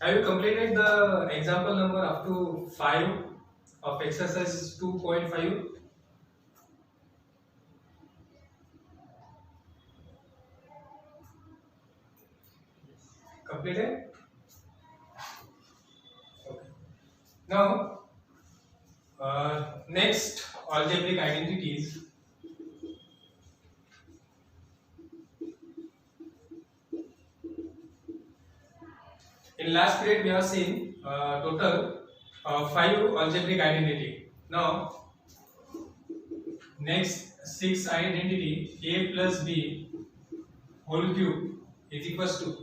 Have you completed the example number up to 5 of exercise 2.5? Completed? Okay. Now, next algebraic identities. In last period, we have seen total 5 algebraic identity. Now, next 6 identity a plus b whole cube is equals to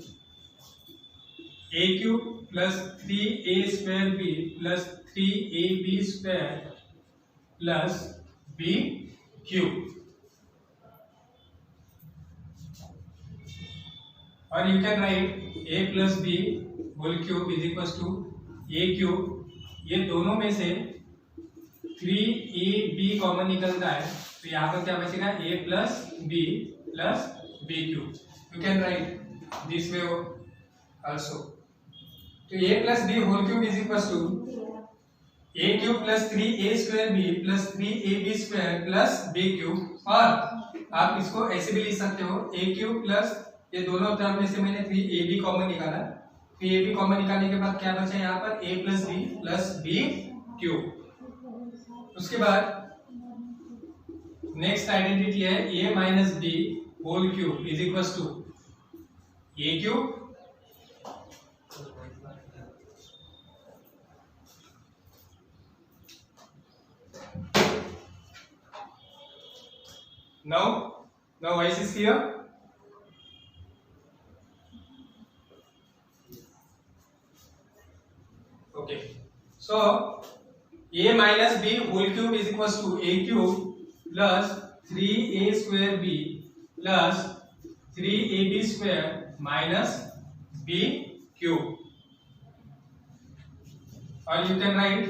a cube plus 3a square b plus 3ab square plus b cube. Or you can write a plus b whole cube is equals to a cube. ये दोनों में से 3ab common निकलता है तो यहाँ पर क्या बचेगा a plus b cube. You can write this way also. तो a plus b whole cube is equals to a cube plus 3a square b plus 3ab square plus b cube. और आप इसको ऐसे भी लिख सकते हो a cube plus ये दोनों टर्म में से मैंने 3ab कॉमन निकाला. 3ab कॉमन निकालने के बाद क्या बचा यहाँ पर a plus b क्यूब. उसके बाद नेक्स्ट आइडेंटिटी है a minus b whole cube is equals to a cube now why is this here? Okay, so a minus b whole cube is equals to a cube plus 3a square b plus 3ab square minus b cube. Or you can write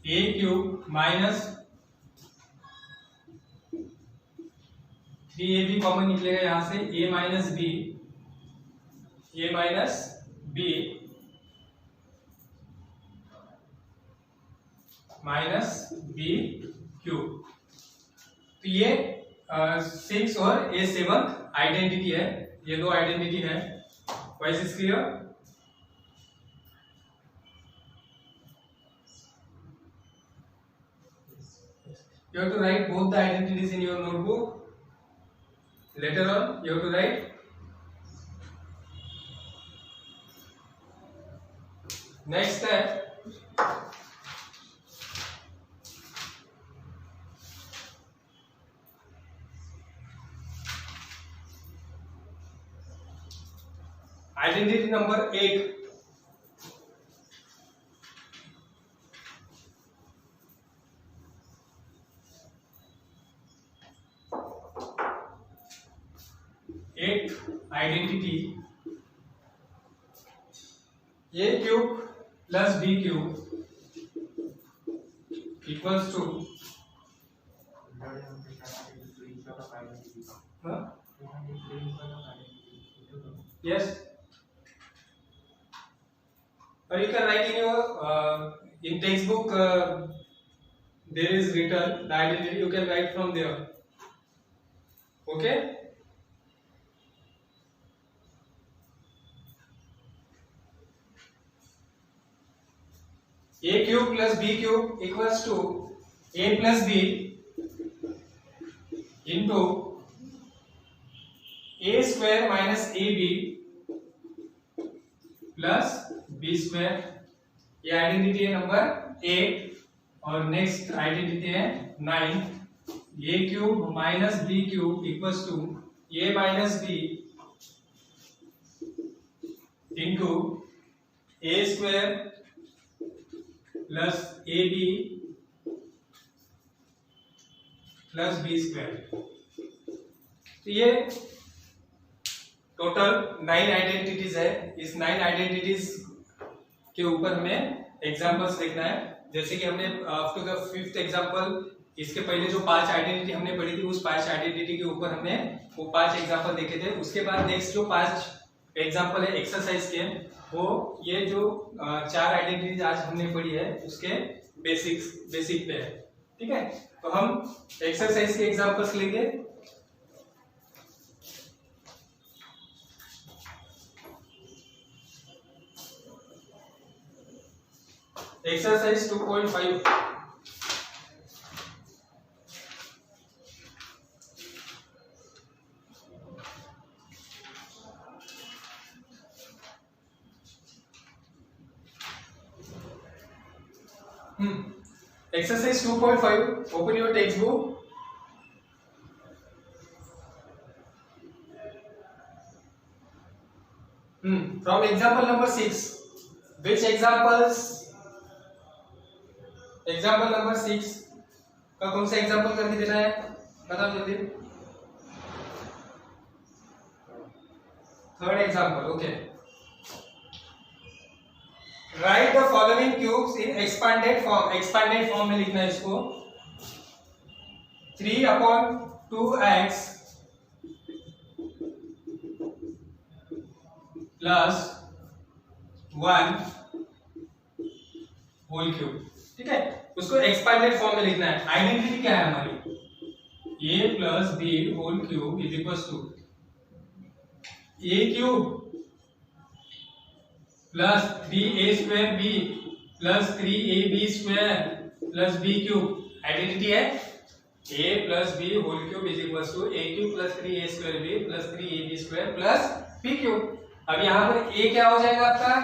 a cube minus 3ab common निकलेगा यहाँ से a minus b minus b cube. तो ये 6 और a 7th identity है. ये दो identity है. Wise is clear? You have to write both the identities in your notebook. Later on, you have to write. Next step. Identity number 8. Identity a cube plus b cube equals to yes. Or you can write in your in textbook there is written the identity. You can write from there. Okay. A cube plus b cube equals to a plus b into a square minus ab plus b square. ये identity है number 8. और next identity है 9. a cube minus b cube equals to a minus b into a square plus ab plus b square. तो ये total 9 identities है. इस 9 identities के ऊपर हमें एग्जांपल्स देखना है. जैसे कि हमने आफ्टर द 5th एग्जांपल इसके पहले जो 5 आइडेंटिटी हमने पढ़ी थी उस 5 आइडेंटिटी के ऊपर हमने वो 5 एग्जांपल देखे थे. उसके बाद नेक्स्ट जो 5 एग्जाम्पल है एक्सरसाइज के, वो ये जो 4 आइडेंटिटीज आज हमने पढ़ी है उसके बेसिक पे है। ठीक है, तो हम एक्सरसाइज के एग्जाम्पल्स लेंगे। Exercise 2.5। Exercise 2.5. Open your textbook. From example number 6. Which examples? Example number 6 का कौन सा एग्जाम्पल करके देना है, बताओ जल्दी। Third example, okay. Right the following cubes in expanded form. Expanded form में लिखना है इसको। 3/2x plus 1 whole cube. ठीक है, उसको एक्सपांडेड फॉर्म में लिखना है। आइडेंटिटी क्या है हमारी, a plus B whole cube is equal to a cube plus 3a square b plus 3ab square plus b cube. Identity है a plus b whole cube is equal to a cube plus 3a square b plus 3ab square plus b cube. अब यहाँ पर a क्या हो जाएगा आपका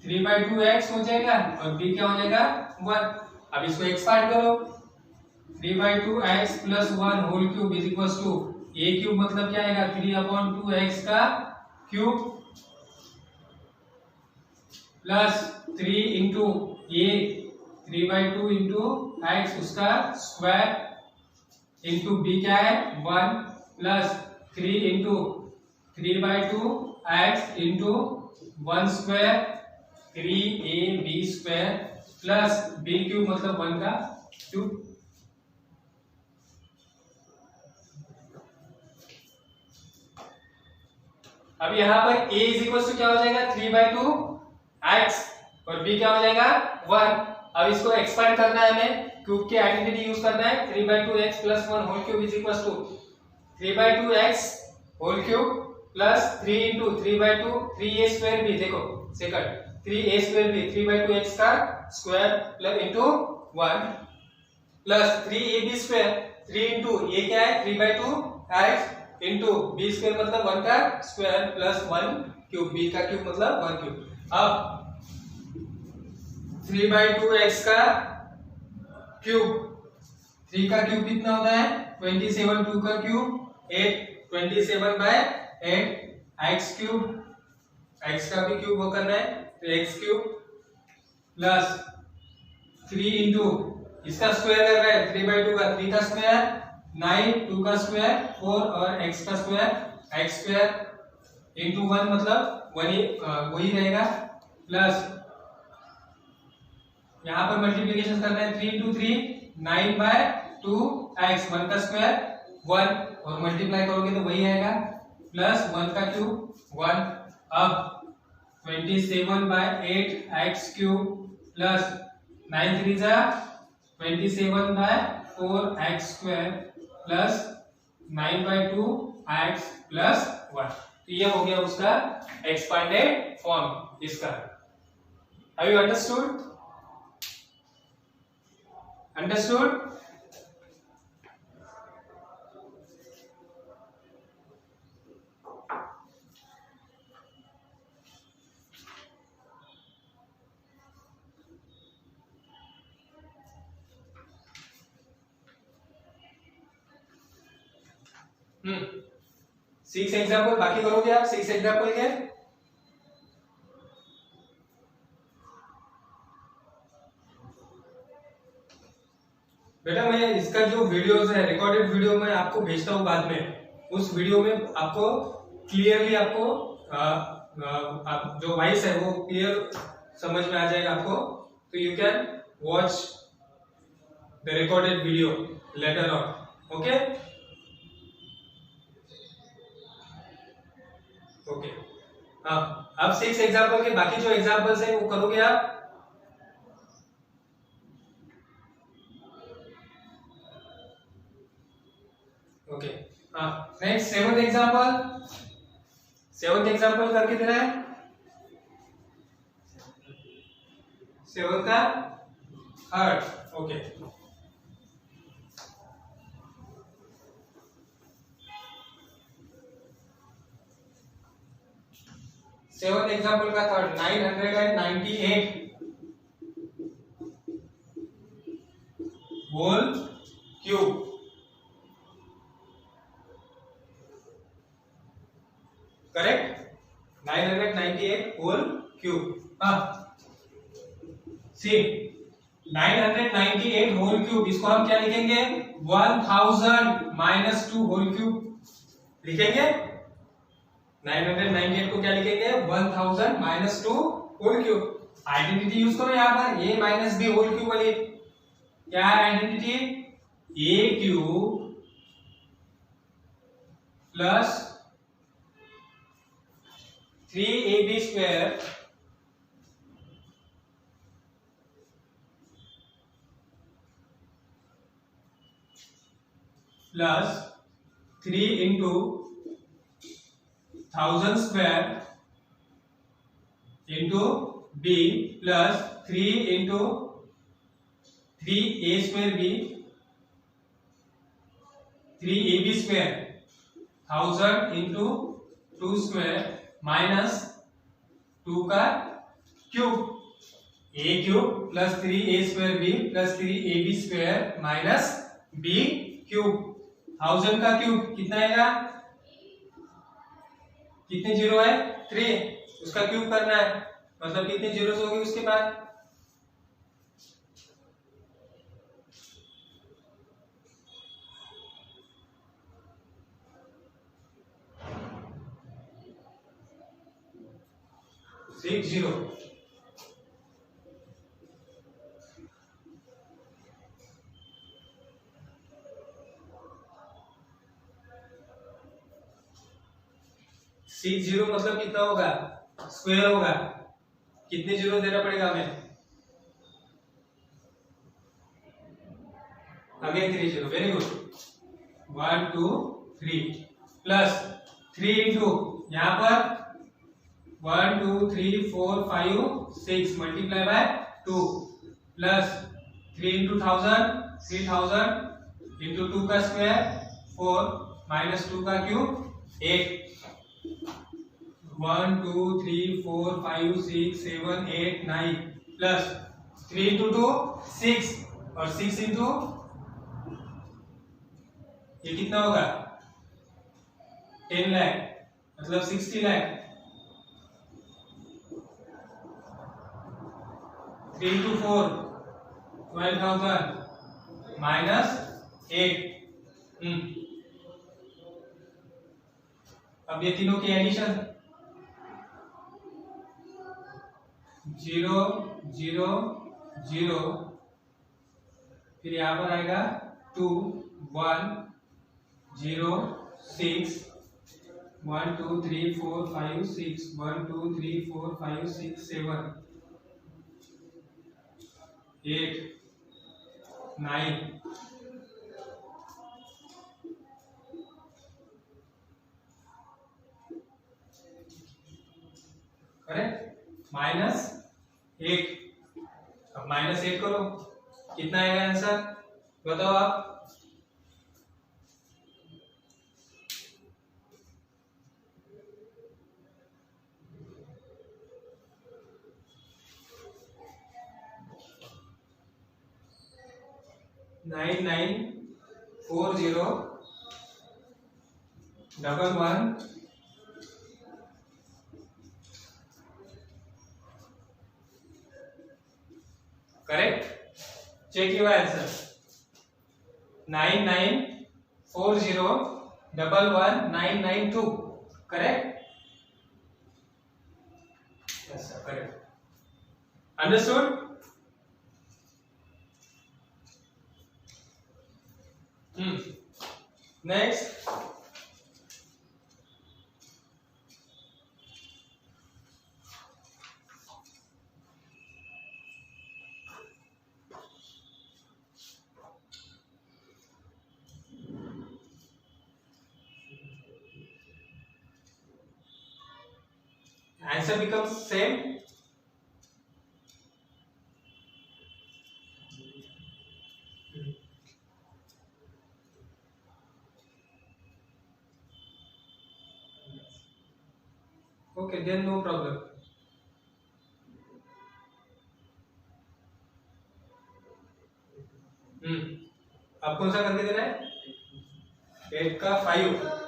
3/2x हो जाएगा और b क्या हो जाएगा 1। अब इसको एक्सपांड करो। 3/2x plus 1 whole cube is equal to a cube मतलब क्या आएगा 3/2x का cube plus 3 into a 3/2 into x उसका स्क्वायर इंटू b क्या है 1 plus 3 into 3/2x into 1 square 3ab square plus b cube मतलब 1 का क्यूब। अब यहां पर a इज इक्वल टू क्या हो जाएगा 3/2x और b क्या हो जाएगा 1। अब इसको एक्सपांड करना है हमें, क्यूब की आइडेंटिटी यूज करना है। 3/2x plus 1 whole cube is equal to 3/2x whole cube plus 3 into 3/2 3a square b, देखो second 3a square b 3/2x का square plus into 1 plus 3ab square 3 into a क्या है 3/2x into b square मतलब 1 का square plus 1 cube b का cube मतलब 1 cube. अब 3/2x का क्यूब 3 का क्यूब कितना होता है 27, 2 का क्यूब 8 27/8 x क्यूब, x का भी क्यूब वो करना है तो x क्यूब प्लस 3 इंटू इसका स्क्वायर कर रहा है 3/2 का 3 का स्क्वायर 9 2 का स्क्वायर 4 और x का स्क्वायर x स्क्वायर इंटू 1 मतलब वही रहेगा प्लस यहाँ पर मल्टीप्लिकेशन करना है 3 इंटू 3 9/2x 1 का स्क्वायर 1 और मल्टीप्लाई करोगे तो वही आएगा प्लस 1 का क्यूब 1। अब 27/8 x क्यूब प्लस 9 3 जा 27/4 x square plus 9/2 x plus 1। तो ये हो गया उसका एक्सपांडेड फॉर्म इसका। Have you understood? Understood? Six example बाकी करोगे आप 6 एग्जाम्पल के। बेटा मैं इसका जो वीडियोस है रिकॉर्डेड वीडियो मैं आपको भेजता हूँ बाद में। उस वीडियो में आपको क्लियरली आपको जो वॉइस है वो क्लियर समझ में आ जाएगा आपको। तो you can watch the recorded video later on. Okay okay हाँ, अब 6 एग्जाम्पल के बाकी जो एग्जाम्पल्स है वो करोगे आप। ओके हाँ, next 7th example. 7th example करके देना है। 7 का थर्ड। ओके सेवन एग्जाम्पल का third 998 whole cube. Correct 998 whole cube. हाँ सी 998 होल क्यूब, इसको हम क्या लिखेंगे 1000 माइनस 2 होल क्यूब लिखेंगे। 998 को क्या लिखेंगे 1000 minus 2 whole cube. Identity use करो यहाँ पर a minus B whole cube वाली। क्या है identity a cube plus 3ab square plus 3 into 1000 square into b plus 3 into 3a square b 3ab square 1000 into 2 square minus 2 का cube a cube plus 3a square b plus 3ab square minus b cube. 1000 का cube कितना आएगा, कितने zero है 3, उसका cube करना है मतलब कितने जीरो होगी उसके बाद। Six zero. सिक्स जीरो मतलब कितना होगा स्क्वायर होगा, कितने जीरो देना पड़ेगा हमें, again 3 zero. Very good 1 2 3 plus 3 into यहाँ पर 1 2 3 4 5 6 multiply by 2 plus 3 into 1000 3000 into 2 का स्क्वायर 4 माइनस 2 का क्यूब 8 1 2 3 4 5 6 7 8 9 प्लस 3 इंटू 2 6 और 6 इंटू ये कितना होगा 10 लाख मतलब 60 लाख। 3 into 4 12,000 minus 8। अब ये तीनों की एडिशन 0 0 0 फिर यहां पर आएगा 2 1 0 6 1 2 3 4 5 6 1 2 3 4 5 6 7 8 9 करेक्ट माइनस 8। अब माइनस 8 करो कितना आएगा आंसर बताओ आप। Nine nine 40 11 correct. Check your answer 9940 11992 correct. Yes sir correct understood. Next answer becomes same. Okay then no problem. अब कौन सा करके देना है? 8 का 5।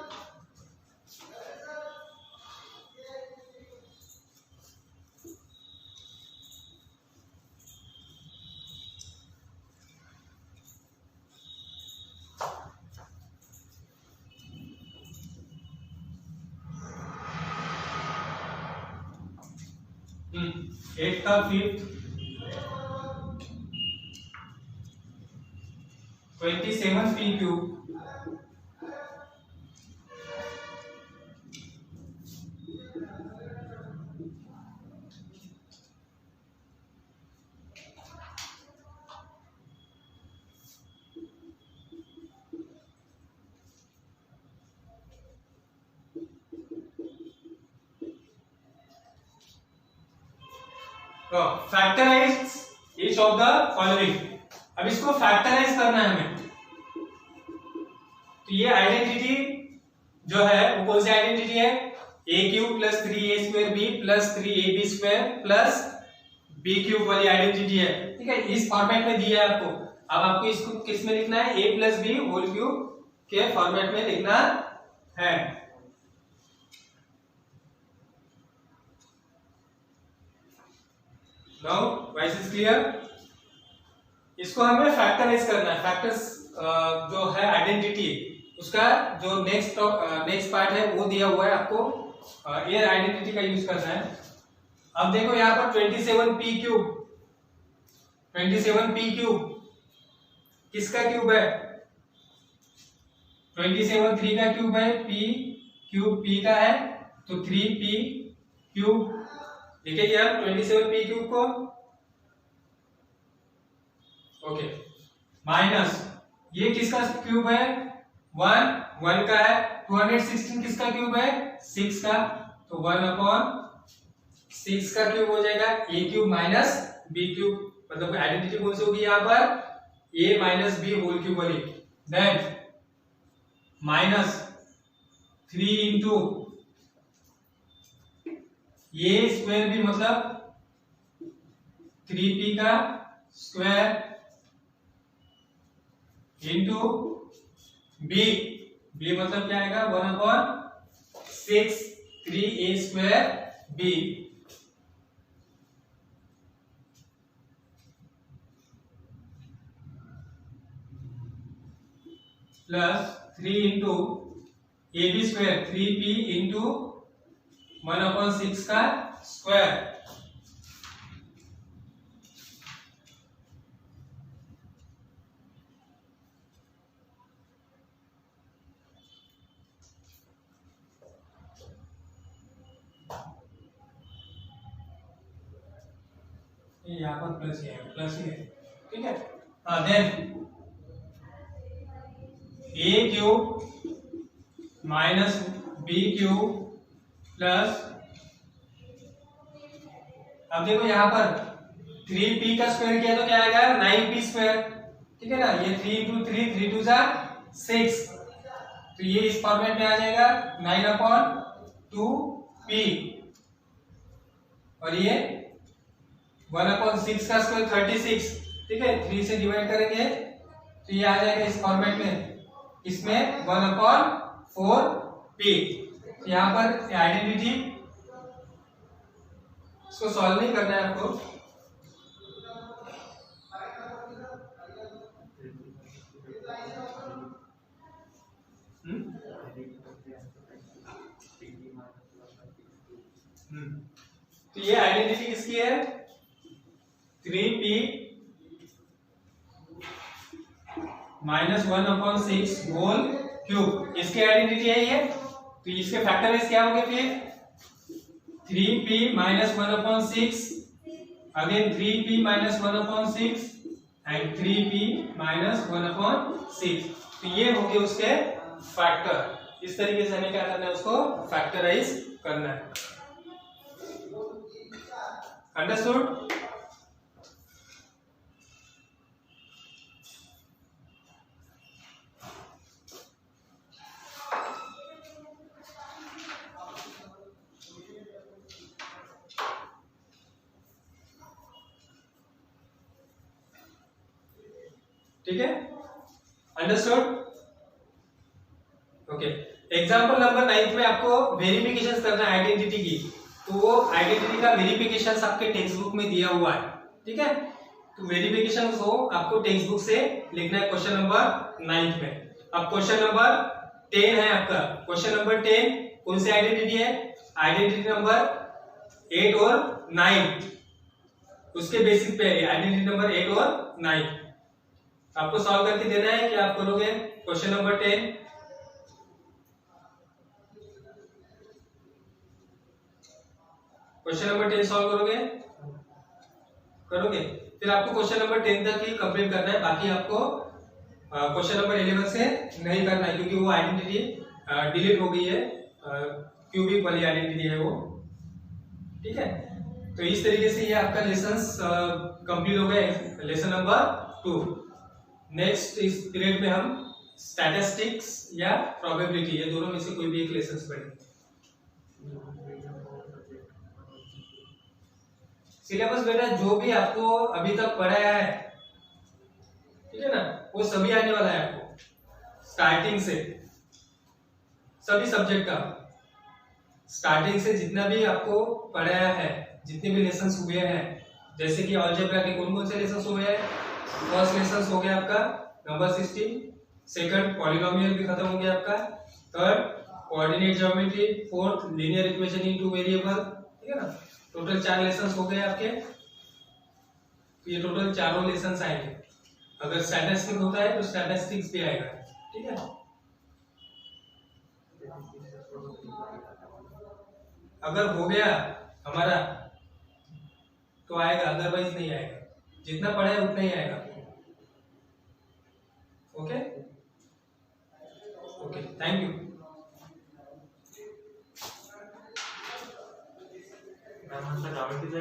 एट का 5 27p cube factorise each of the following. अब इसको फैक्टराइज करना है हमें। तो ये आइडेंटिटी जो है वो कौन सी आइडेंटिटी है? A cube plus 3a square b plus 3ab square plus b cube वाली आइडेंटिटी है। ठीक है, इस फॉर्मेट में दिया है आपको। अब आपको इसको किस में लिखना है? a plus B whole cube के फॉर्मेट में लिखना है। Now why's is clear. इसको हमें फैक्टराइज करना है। फैक्टर्स जो है आइडेंटिटी, उसका जो नेक्स्ट पार्ट है वो दिया हुआ है आपको। ये आइडेंटिटी का यूज करना है। अब देखो यहाँ पर 27p क्यूब, 27p क्यूब किसका क्यूब है? 27 3 का क्यूब है, p क्यूब p का है, तो 3p क्यूब लिखेंगे आप 27p क्यूब को। ओके, माइनस ये किसका क्यूब है? 1 का है। 216 किसका क्यूब है? 6 का, तो 1/6 का क्यूब हो जाएगा। a cube minus b cube, मतलब आइडेंटिटी कौन सी होगी यहाँ पर? a minus b whole cube वाली। Then minus 3 into a square b, मतलब 3p का स्क्वायर इंटू b मतलब क्या आएगा? 1/6 3a square b plus 3 into ab square 3p into 1/6 का स्क्वायर। यहाँ पर प्लस ही है, ठीक है। Then a cube minus b cube plus, अब देखो यहाँ पर 3p का स्क्वायर किया तो क्या आएगा? 9p स्क्वायर, ठीक है ना। ये 3 इंटू 3 3 2 6, तो ये इस फॉर्मेट में आ जाएगा 9/2p, और ये 1/6 का स्क्वायर 36, ठीक है। 3 से डिवाइड करेंगे तो ये आ जाएगा इस फॉर्मेट में, इसमें 1/4p। यहाँ पर आइडेंटिटी, इसको सॉल्व नहीं करना है आपको। तो ये आइडेंटिटी किसकी है? 3p माइनस 1/6 होल क्यूब, इसकी आइडेंटिटी है ये। तो इसके फैक्टराइज क्या होंगे फिर? 3p minus 1/6, again 3p minus 1/6 and 3p minus 1/6। तो ये होंगे उसके फैक्टर। इस तरीके से हमें क्या करना है? उसको फैक्टराइज करना है। अंडरस्टूड? ठीक है, अंडरस्टूड? ओके, एग्जाम्पल नंबर 9 में आपको वेरिफिकेशन करना है आइडेंटिटी की, तो वो आइडेंटिटी का वेरिफिकेशन आपके टेक्स्ट बुक में दिया हुआ है। ठीक है, तो वेरिफिकेशन को आपको टेक्स्ट बुक से लिखना है क्वेश्चन नंबर 9 में। अब क्वेश्चन नंबर 10 है आपका। क्वेश्चन नंबर 10 कौन सी आइडेंटिटी है? आइडेंटिटी नंबर 8 और 9, उसके बेसिस पे आइडेंटिटी नंबर 8 और 9 आपको सॉल्व करके देना है। क्या आप करोगे? Question number 10, question number 10 solve करोगे? फिर आपको क्वेश्चन नंबर 10 तक ही कंप्लीट करना है, बाकी आपको क्वेश्चन नंबर 11 से नहीं करना है, क्योंकि वो आइडेंटिटी डिलीट हो गई है, क्यूबिक वाली आइडेंटिटी है वो। ठीक है, तो इस तरीके से ये आपका लेसन कंप्लीट हो गया, लेसन नंबर 2। नेक्स्ट इस पीरियड में हम स्टैटिस्टिक्स या प्रोबेबिलिटी, ये दोनों में से कोई भी एक लेसन पढ़ेंगे। सिलेबस बेटा जो भी आपको अभी तक पढ़ाया है, ठीक है ना, वो सभी आने वाला है आपको स्टार्टिंग से, सभी सब्जेक्ट का स्टार्टिंग से जितना भी आपको पढ़ाया है, जितने भी लेसन्स हुए हैं, जैसे कि अलजेब्रा के कौन से लेसन्स हुए हैं। फर्स्ट लेसन हो गया आपका नंबर 16, सेकंड पॉलिनोमियल भी खत्म हो गया आपका, third coordinate geometry, fourth linear equation in two variable. ठीक है ना, टोटल 4 लेसन्स हो गए आपके। ये टोटल चारों लेसन्स आएंगे। अगर स्टैटिस्टिक्स होता है तो स्टैटिस्टिक्स भी आएगा। ठीक है, अगर हो गया हमारा तो आएगा, अदरवाइज नहीं आएगा। जितना पढ़ा है उतना ही आएगा। Okay okay, thank you. ज्योमेट्रीचा